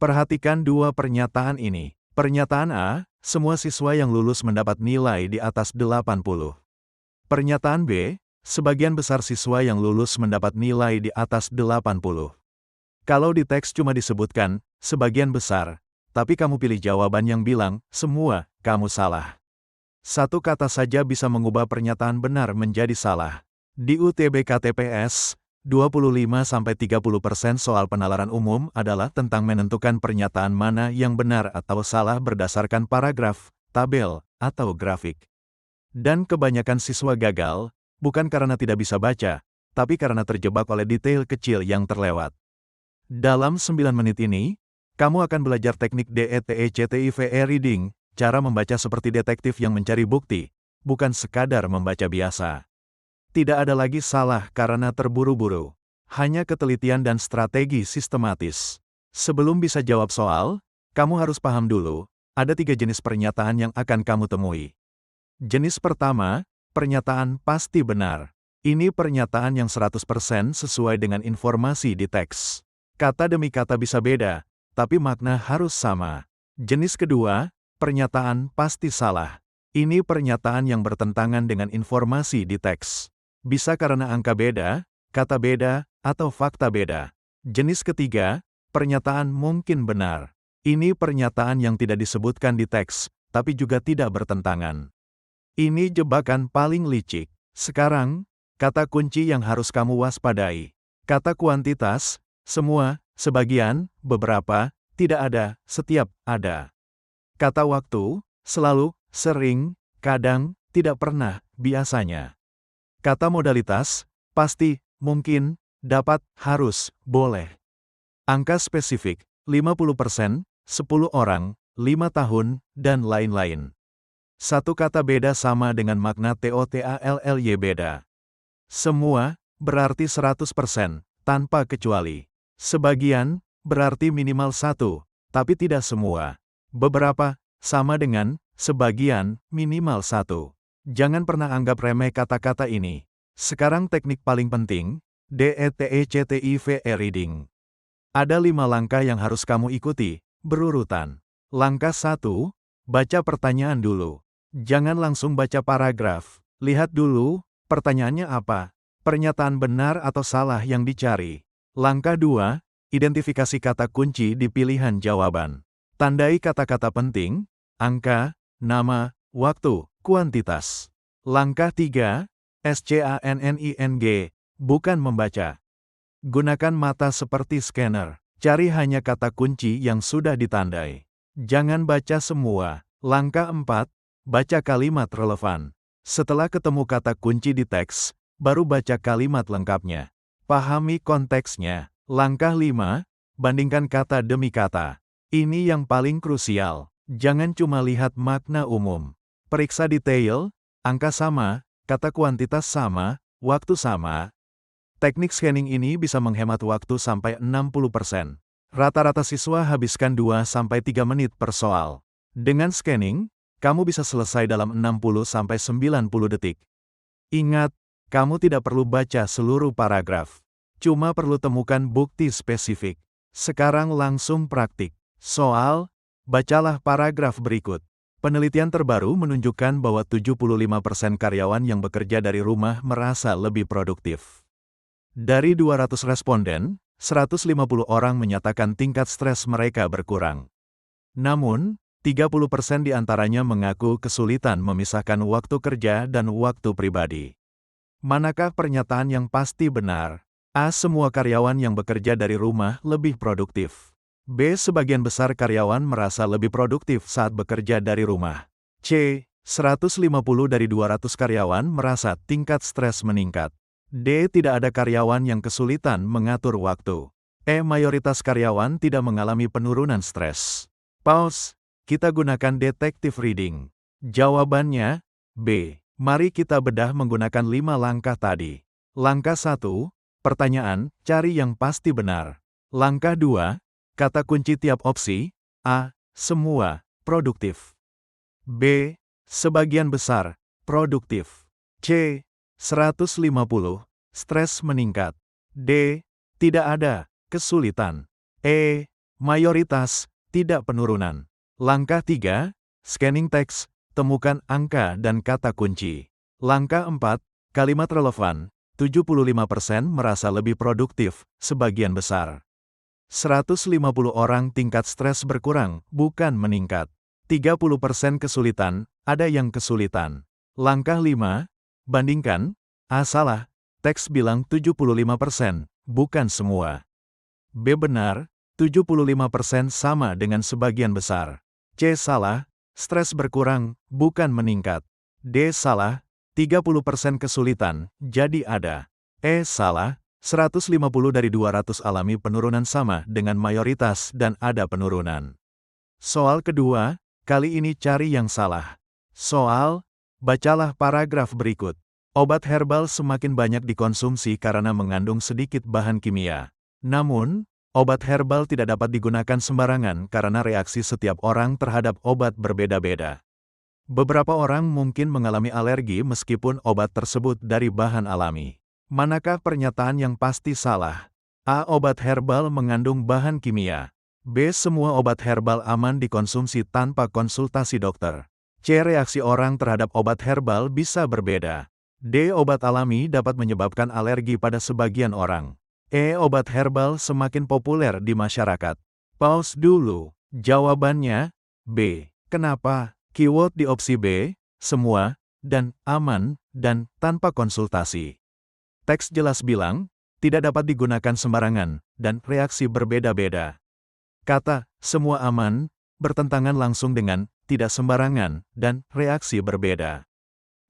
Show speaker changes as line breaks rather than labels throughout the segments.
Perhatikan dua pernyataan ini. Pernyataan A, semua siswa yang lulus mendapat nilai di atas 80. Pernyataan B, sebagian besar siswa yang lulus mendapat nilai di atas 80. Kalau di teks cuma disebutkan, sebagian besar, tapi kamu pilih jawaban yang bilang, semua, kamu salah. Satu kata saja bisa mengubah pernyataan benar menjadi salah. Di UTBK-TPS, 25-30% soal penalaran umum adalah tentang menentukan pernyataan mana yang benar atau salah berdasarkan paragraf, tabel, atau grafik. Dan kebanyakan siswa gagal, bukan karena tidak bisa baca, tapi karena terjebak oleh detail kecil yang terlewat. Dalam 9 menit ini, kamu akan belajar teknik DETECTIVE reading, cara membaca seperti detektif yang mencari bukti, bukan sekadar membaca biasa. Tidak ada lagi salah karena terburu-buru, hanya ketelitian dan strategi sistematis. Sebelum bisa jawab soal, kamu harus paham dulu, ada 3 jenis pernyataan yang akan kamu temui. Jenis pertama, pernyataan pasti benar. Ini pernyataan yang 100% sesuai dengan informasi di teks. Kata demi kata bisa beda, tapi makna harus sama. Jenis kedua, pernyataan pasti salah. Ini pernyataan yang bertentangan dengan informasi di teks. Bisa karena angka beda, kata beda, atau fakta beda. Jenis ketiga, pernyataan mungkin benar. Ini pernyataan yang tidak disebutkan di teks, tapi juga tidak bertentangan. Ini jebakan paling licik. Sekarang, kata kunci yang harus kamu waspadai. Kata kuantitas, semua, sebagian, beberapa, tidak ada, setiap, ada. Kata waktu, selalu, sering, kadang, tidak pernah, biasanya. Kata modalitas, pasti, mungkin, dapat, harus, boleh. Angka spesifik, 50%, 10 orang, 5 tahun, dan lain-lain. Satu kata beda sama dengan makna TOTALLY beda. Semua, berarti 100%, tanpa kecuali. Sebagian, berarti minimal satu, tapi tidak semua. Beberapa, sama dengan, sebagian, minimal satu. Jangan pernah anggap remeh kata-kata ini. Sekarang teknik paling penting, DETECTIVE reading. Ada 5 langkah yang harus kamu ikuti, berurutan. Langkah 1, baca pertanyaan dulu. Jangan langsung baca paragraf. Lihat dulu, pertanyaannya apa? Pernyataan benar atau salah yang dicari. Langkah 2, identifikasi kata kunci di pilihan jawaban. Tandai kata-kata penting, angka, nama, waktu, kuantitas. Langkah 3, SCANNING, bukan membaca. Gunakan mata seperti scanner. Cari hanya kata kunci yang sudah ditandai. Jangan baca semua. Langkah 4, baca kalimat relevan. Setelah ketemu kata kunci di teks, baru baca kalimat lengkapnya. Pahami konteksnya. Langkah 5, bandingkan kata demi kata. Ini yang paling krusial. Jangan cuma lihat makna umum. Periksa detail, angka sama, kata kuantitas sama, waktu sama. Teknik scanning ini bisa menghemat waktu sampai 60%. Rata-rata siswa habiskan 2-3 menit per soal. Dengan scanning, kamu bisa selesai dalam 60-90 detik. Ingat, kamu tidak perlu baca seluruh paragraf. Cuma perlu temukan bukti spesifik. Sekarang langsung praktik. Soal, bacalah paragraf berikut. Penelitian terbaru menunjukkan bahwa 75% karyawan yang bekerja dari rumah merasa lebih produktif. Dari 200 responden, 150 orang menyatakan tingkat stres mereka berkurang. Namun, 30% di antaranya mengaku kesulitan memisahkan waktu kerja dan waktu pribadi. Manakah pernyataan yang pasti benar? A. Semua karyawan yang bekerja dari rumah lebih produktif. B. Sebagian besar karyawan merasa lebih produktif saat bekerja dari rumah. C. 150 dari 200 karyawan merasa tingkat stres meningkat. D. Tidak ada karyawan yang kesulitan mengatur waktu. E. Mayoritas karyawan tidak mengalami penurunan stres. Pause. Kita gunakan detektif reading. Jawabannya, B. Mari kita bedah menggunakan 5 langkah tadi. Langkah 1, pertanyaan, cari yang pasti benar. Langkah 2, kata kunci tiap opsi. A. Semua, produktif. B. Sebagian besar, produktif. C. 150, stres meningkat. D. Tidak ada, kesulitan. E. mayoritas, tidak penurunan. Langkah 3, scanning teks, temukan angka dan kata kunci. Langkah 4, kalimat relevan, 75% merasa lebih produktif, sebagian besar. 150 orang tingkat stres berkurang, bukan meningkat. 30% kesulitan, ada yang kesulitan. Langkah 5, bandingkan, A salah, teks bilang 75%, bukan semua. B benar, 75% sama dengan sebagian besar. C salah, stres berkurang, bukan meningkat. D salah, 30% kesulitan, jadi ada. E salah, 150 dari 200 alami penurunan sama dengan mayoritas dan ada penurunan. Soal kedua, kali ini cari yang salah. Soal, bacalah paragraf berikut. Obat herbal semakin banyak dikonsumsi karena mengandung sedikit bahan kimia. Namun, obat herbal tidak dapat digunakan sembarangan karena reaksi setiap orang terhadap obat berbeda-beda. Beberapa orang mungkin mengalami alergi meskipun obat tersebut dari bahan alami. Manakah pernyataan yang pasti salah? A. Obat herbal mengandung bahan kimia. B. Semua obat herbal aman dikonsumsi tanpa konsultasi dokter. C. Reaksi orang terhadap obat herbal bisa berbeda. D. Obat alami dapat menyebabkan alergi pada sebagian orang. E. Obat herbal semakin populer di masyarakat. Pause dulu. Jawabannya, B. Kenapa? Keyword di opsi B, semua, dan aman, dan tanpa konsultasi. Teks jelas bilang, tidak dapat digunakan sembarangan, dan reaksi berbeda-beda. Kata, semua aman, bertentangan langsung dengan, tidak sembarangan, dan reaksi berbeda.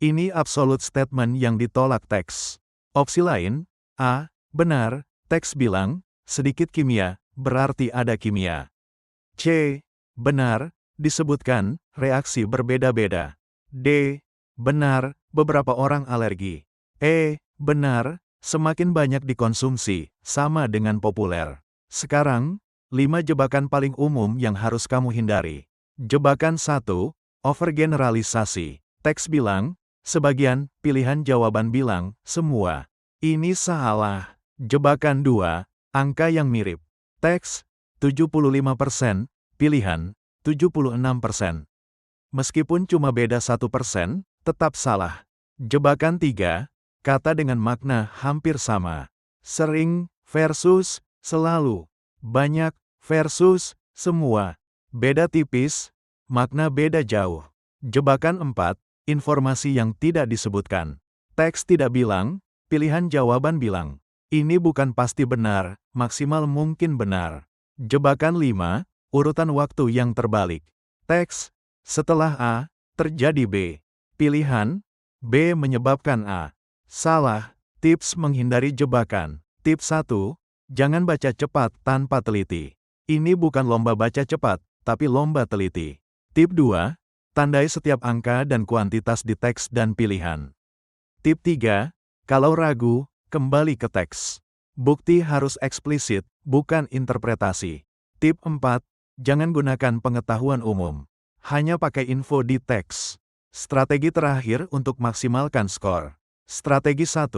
Ini absolute statement yang ditolak teks. Opsi lain, A, benar, teks bilang, sedikit kimia, berarti ada kimia. C, benar, disebutkan, reaksi berbeda-beda. D, benar, beberapa orang alergi. E, benar, semakin banyak dikonsumsi, sama dengan populer. Sekarang, 5 jebakan paling umum yang harus kamu hindari. Jebakan 1, overgeneralisasi. Teks bilang, sebagian, pilihan jawaban bilang, semua. Ini salah. Jebakan 2, angka yang mirip. Teks, 75%, pilihan, 76%. Meskipun cuma beda 1%, tetap salah. Jebakan 3, kata dengan makna hampir sama. Sering, versus, selalu. Banyak, versus, semua. Beda tipis, makna beda jauh. Jebakan 4, informasi yang tidak disebutkan. Teks tidak bilang, pilihan jawaban bilang. Ini bukan pasti benar, maksimal mungkin benar. Jebakan 5, urutan waktu yang terbalik. Teks, setelah A, terjadi B. Pilihan, B menyebabkan A. Salah, tips menghindari jebakan. Tips 1, jangan baca cepat tanpa teliti. Ini bukan lomba baca cepat, tapi lomba teliti. Tip 2, tandai setiap angka dan kuantitas di teks dan pilihan. Tip 3, kalau ragu, kembali ke teks. Bukti harus eksplisit, bukan interpretasi. Tip 4, jangan gunakan pengetahuan umum. Hanya pakai info di teks. Strategi terakhir untuk maksimalkan skor. Strategi 1,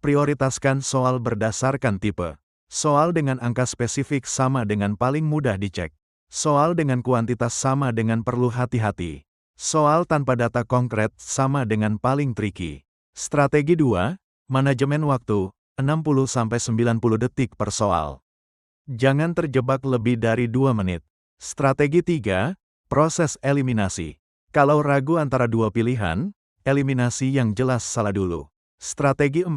prioritaskan soal berdasarkan tipe. Soal dengan angka spesifik sama dengan paling mudah dicek. Soal dengan kuantitas sama dengan perlu hati-hati. Soal tanpa data konkret sama dengan paling tricky. Strategi 2, manajemen waktu, 60-90 detik per soal. Jangan terjebak lebih dari 2 menit. Strategi 3, proses eliminasi. Kalau ragu antara dua pilihan, eliminasi yang jelas salah dulu. Strategi 4,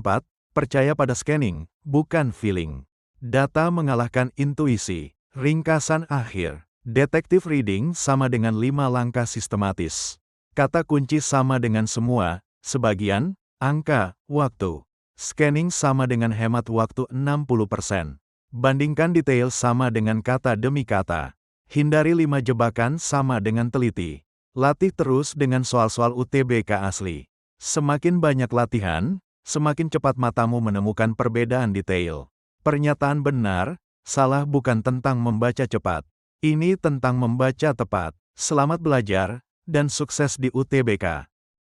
percaya pada scanning, bukan feeling. Data mengalahkan intuisi. Ringkasan akhir. Detective reading sama dengan 5 langkah sistematis. Kata kunci sama dengan semua, sebagian, angka, waktu. Scanning sama dengan hemat waktu 60%. Bandingkan detail sama dengan kata demi kata. Hindari 5 jebakan sama dengan teliti. Latih terus dengan soal-soal UTBK asli. Semakin banyak latihan, semakin cepat matamu menemukan perbedaan detail. Pernyataan benar, salah bukan tentang membaca cepat. Ini tentang membaca tepat. Selamat belajar, dan sukses di UTBK.